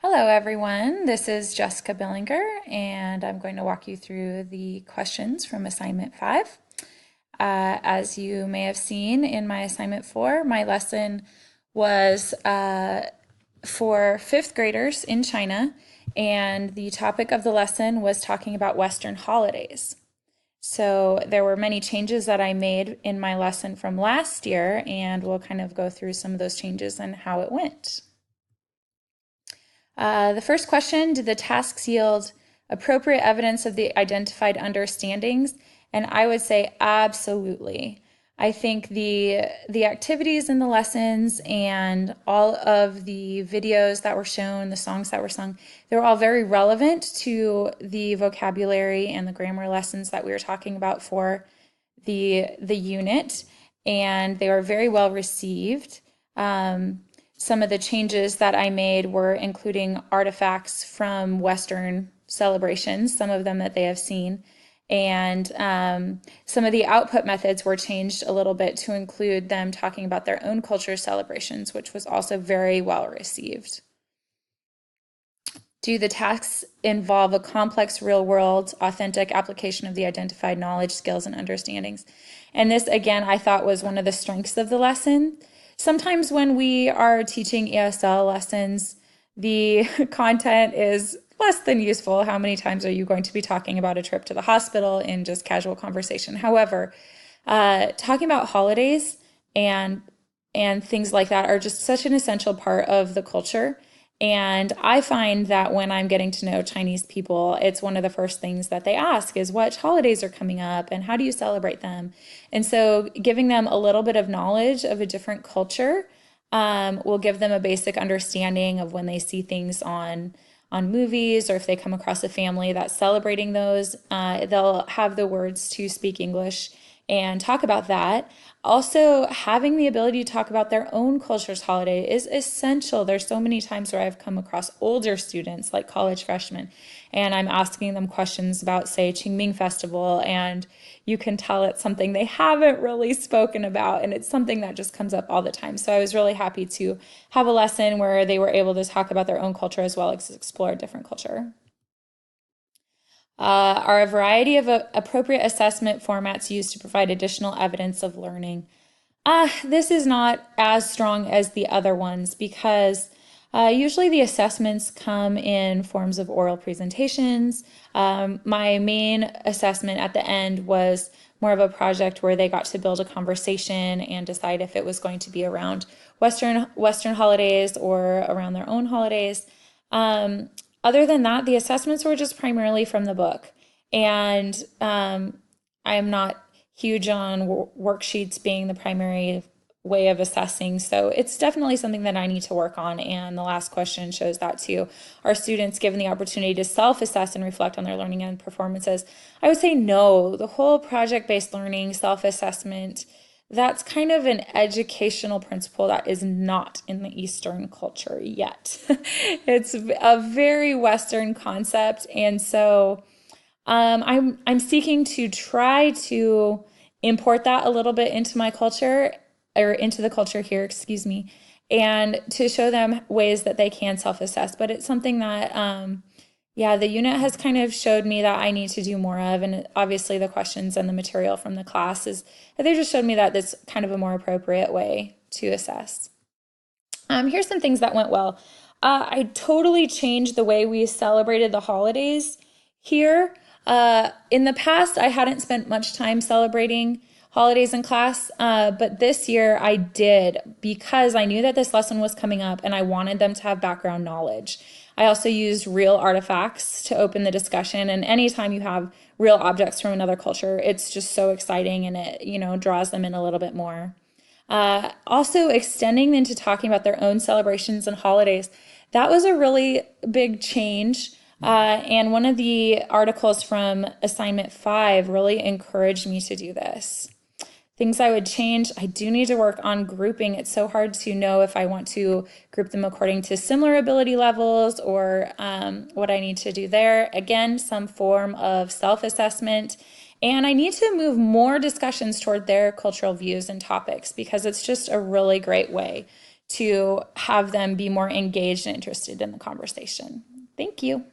Hello, everyone. This is Jessica Billinger, and I'm going to walk you through the questions from Assignment 5. As you may have seen in my Assignment 4, my lesson was for fifth graders in China, and the topic of the lesson was talking about Western holidays. So there were many changes that I made in my lesson from last year, and we'll kind of go through some of those changes and how it went. The first question, did the tasks yield appropriate evidence of the identified understandings? And I would say absolutely. I think the activities in the lessons and all of the videos that were shown, the songs that were sung, they were all very relevant to the vocabulary and the grammar lessons that we were talking about for the unit, and they were very well received. Some of the changes that I made were including artifacts from Western celebrations, some of them that they have seen. And some of the output methods were changed a little bit to include them talking about their own culture celebrations, which was also very well received. Do the tasks involve a complex, real world, authentic application of the identified knowledge, skills, and understandings? And this, again, I thought was one of the strengths of the lesson. Sometimes when we are teaching ESL lessons, the content is less than useful. How many times are you going to be talking about a trip to the hospital in just casual conversation? However, talking about holidays and things like that are just such an essential part of the culture. And I find that when I'm getting to know Chinese people, it's one of the first things that they ask is what holidays are coming up and how do you celebrate them? And so giving them a little bit of knowledge of a different culture will give them a basic understanding of when they see things on movies, or if they come across a family that's celebrating those, they'll have the words to speak English and talk about that. Also, having the ability to talk about their own culture's holiday is essential. There's so many times where I've come across older students, like college freshmen, and I'm asking them questions about, say, Qingming Festival, and you can tell it's something they haven't really spoken about, and it's something that just comes up all the time. So I was really happy to have a lesson where they were able to talk about their own culture as well as explore a different culture. Are a variety of appropriate assessment formats used to provide additional evidence of learning? This is not as strong as the other ones because usually the assessments come in forms of oral presentations. My main assessment at the end was more of a project where they got to build a conversation and decide if it was going to be around Western holidays or around their own holidays. Other than that, the assessments were just primarily from the book. And I'm not huge on worksheets being the primary way of assessing. So it's definitely something that I need to work on. And the last question shows that too. Are students given the opportunity to self-assess and reflect on their learning and performances? I would say no. The whole project-based learning, self-assessment, that's kind of an educational principle that is not in the Eastern culture yet. It's a very Western concept, and so I'm seeking to try to import that a little bit into my culture or into the culture here, excuse me, and to show them ways that they can self-assess. But it's something that yeah, the unit has kind of showed me that I need to do more of, and obviously the questions and the material from the classes, they just showed me that that's kind of a more appropriate way to assess. Here's some things that went well. I totally changed the way we celebrated the holidays here. In the past, I hadn't spent much time celebrating holidays in class, but this year I did because I knew that this lesson was coming up and I wanted them to have background knowledge. I also used real artifacts to open the discussion, and anytime you have real objects from another culture, it's just so exciting and it, draws them in a little bit more. Also extending into talking about their own celebrations and holidays. That was a really big change. And one of the articles from assignment 5 really encouraged me to do this. Things I would change, I do need to work on grouping. It's so hard to know if I want to group them according to similar ability levels or what I need to do there. Again, some form of self-assessment. And I need to move more discussions toward their cultural views and topics because it's just a really great way to have them be more engaged and interested in the conversation. Thank you.